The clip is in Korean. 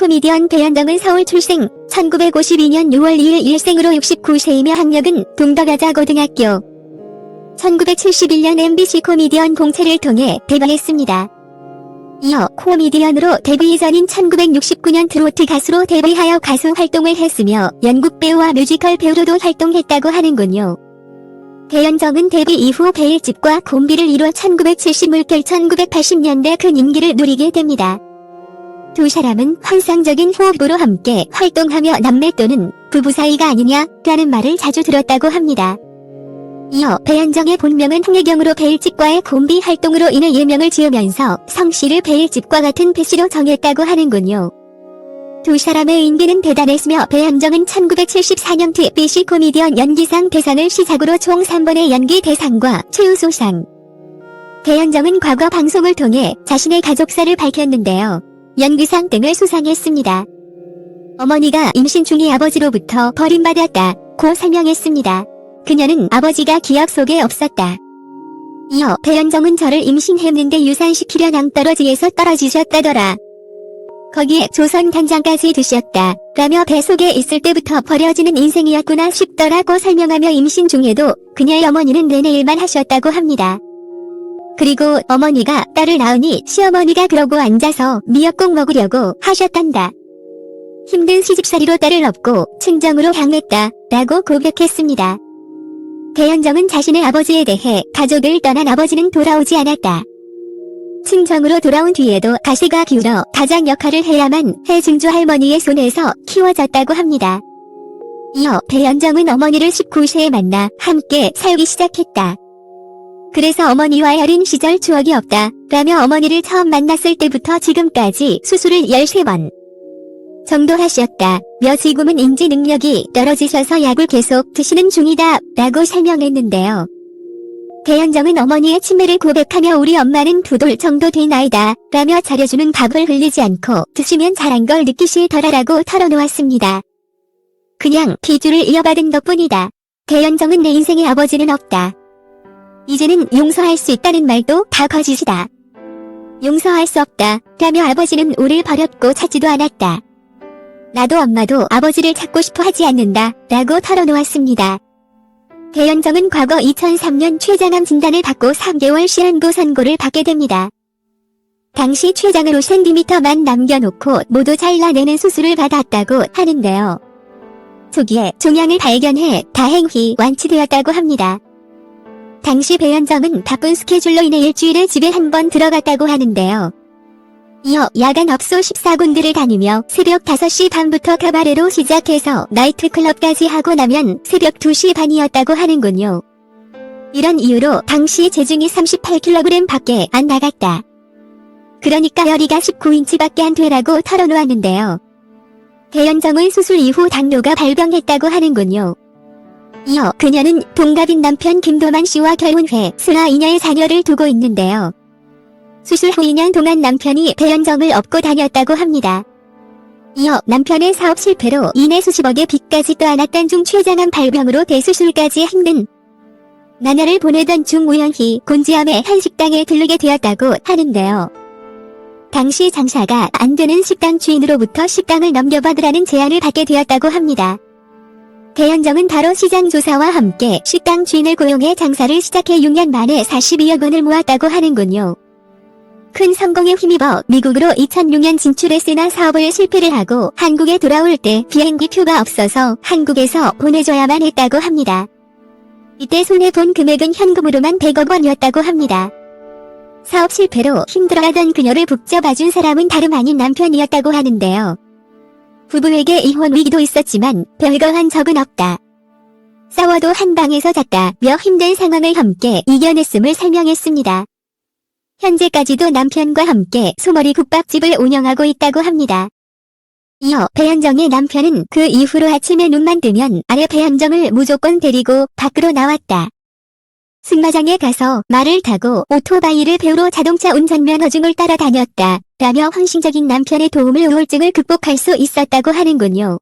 코미디언 배현정은 서울 출생, 1952년 6월 2일 일생으로 69세이며 학력은 동덕여자고등학교. 1971년 MBC 코미디언 공채를 통해 데뷔했습니다. 이어 코미디언으로 데뷔 이전인 1969년 트로트 가수로 데뷔하여 가수 활동을 했으며 연극 배우와 뮤지컬 배우로도 활동했다고 하는군요. 배현정은 데뷔 이후 배일집과 콤비를 이뤄 1970 물결 1980년대 큰 인기를 누리게 됩니다. 두 사람은 환상적인 호흡으로 함께 활동하며 남매 또는 부부 사이가 아니냐라는 말을 자주 들었다고 합니다. 이어 배현정의 본명은 홍혜경으로 배일집과의 콤비 활동으로 인해 예명을 지으면서 성씨를 배일집과 같은 배씨로 정했다고 하는군요. 두 사람의 인기는 대단했으며 배현정은 1974년 TBC 코미디언 연기상 대상을 시작으로 총 3번의 연기 대상과 최우수상. 배현정은 과거 방송을 통해 자신의 가족사를 밝혔는데요. 연기상 등을 수상했습니다. 어머니가 임신 중에 아버지로부터 버림받았다고 설명했습니다. 그녀는 아버지가 기억 속에 없었다. 이어 배현정은 저를 임신했는데 유산시키려 낭떠러지에서 떨어지셨다더라. 거기에 조선 간장까지 드셨다. 라며 배 속에 있을 때부터 버려지는 인생이었구나 싶더라고 설명하며 임신 중에도 그녀의 어머니는 내내 일만 하셨다고 합니다. 그리고 어머니가 딸을 낳으니 시어머니가 그러고 앉아서 미역국 먹으려고 하셨단다. 힘든 시집살이로 딸을 업고 친정으로 향했다. 라고 고백했습니다. 배현정은 자신의 아버지에 대해 가족을 떠난 아버지는 돌아오지 않았다. 친정으로 돌아온 뒤에도 가시가 기울어 가장 역할을 해야만 해 증조 할머니의 손에서 키워졌다고 합니다. 이어 배현정은 어머니를 19세에 만나 함께 살기 시작했다. 그래서 어머니와의 어린 시절 추억이 없다 라며 어머니를 처음 만났을 때부터 지금까지 수술을 13번 정도 하셨다. 지금은 인지 능력이 떨어지셔서 약을 계속 드시는 중이다 라고 설명했는데요. 배현정은 어머니의 치매를 고백하며 우리 엄마는 2돌 정도 된 아이다 라며 차려주는 밥을 흘리지 않고 드시면 잘한 걸 느끼시더라라고 털어놓았습니다. 그냥 기주를 이어받은 것뿐이다. 배현정은 내 인생에 아버지는 없다. 이제는 용서할 수 있다는 말도 다 거짓이다. 용서할 수 없다 라며 아버지는 우릴 버렸고 찾지도 않았다. 나도 엄마도 아버지를 찾고 싶어 하지 않는다 라고 털어놓았습니다. 배현정은 과거 2003년 췌장암 진단을 받고 3개월 시한부 선고를 받게 됩니다. 당시 췌장으로 센티미터만 남겨놓고 모두 잘라내는 수술을 받았다고 하는데요. 초기에 종양을 발견해 다행히 완치되었다고 합니다. 당시 배현정은 바쁜 스케줄로 인해 일주일에 집에 한 번 들어갔다고 하는데요. 이어 야간 업소 14군데를 다니며 새벽 5시 반부터 카바레로 시작해서 나이트클럽까지 하고 나면 새벽 2시 반이었다고 하는군요. 이런 이유로 당시 체중이 38kg 밖에 안 나갔다. 그러니까 열이가 19인치밖에 안 되라고 털어놓았는데요. 배현정은 수술 이후 당뇨가 발병했다고 하는군요. 이어 그녀는 동갑인 남편 김도만 씨와 결혼해 슬아 2녀의 자녀를 두고 있는데요. 수술 후 2년 동안 남편이 배현정을 업고 다녔다고 합니다. 이어 남편의 사업 실패로 이내 수십억의 빚까지 떠안았던 중 췌장암 발병으로 대수술까지 힘든 나날을 보내던 중 우연히 곤지암의 한 식당에 들르게 되었다고 하는데요. 당시 장사가 안 되는 식당 주인으로부터 식당을 넘겨받으라는 제안을 받게 되었다고 합니다. 배현정은 바로 시장 조사와 함께 식당 주인을 고용해 장사를 시작해 6년 만에 42억 원을 모았다고 하는군요. 큰 성공에 힘입어 미국으로 2006년 진출했으나 사업을 실패를 하고 한국에 돌아올 때 비행기 표가 없어서 한국에서 보내줘야만 했다고 합니다. 이때 손해본 금액은 현금으로만 100억 원이었다고 합니다. 사업 실패로 힘들어하던 그녀를 북적봐준 사람은 다름 아닌 남편이었다고 하는데요. 부부에게 이혼 위기도 있었지만 별거 한 적은 없다. 싸워도 한 방에서 잤다며 힘든 상황을 함께 이겨냈음을 설명했습니다. 현재까지도 남편과 함께 소머리 국밥집을 운영하고 있다고 합니다. 이어 배현정의 남편은 그 이후로 아침에 눈만 뜨면 아내 배현정을 무조건 데리고 밖으로 나왔다. 승마장에 가서 말을 타고 오토바이를 배우러 자동차 운전면허증을 따라다녔다 라며 헌신적인 남편의 도움을 우울증을 극복할 수 있었다고 하는군요.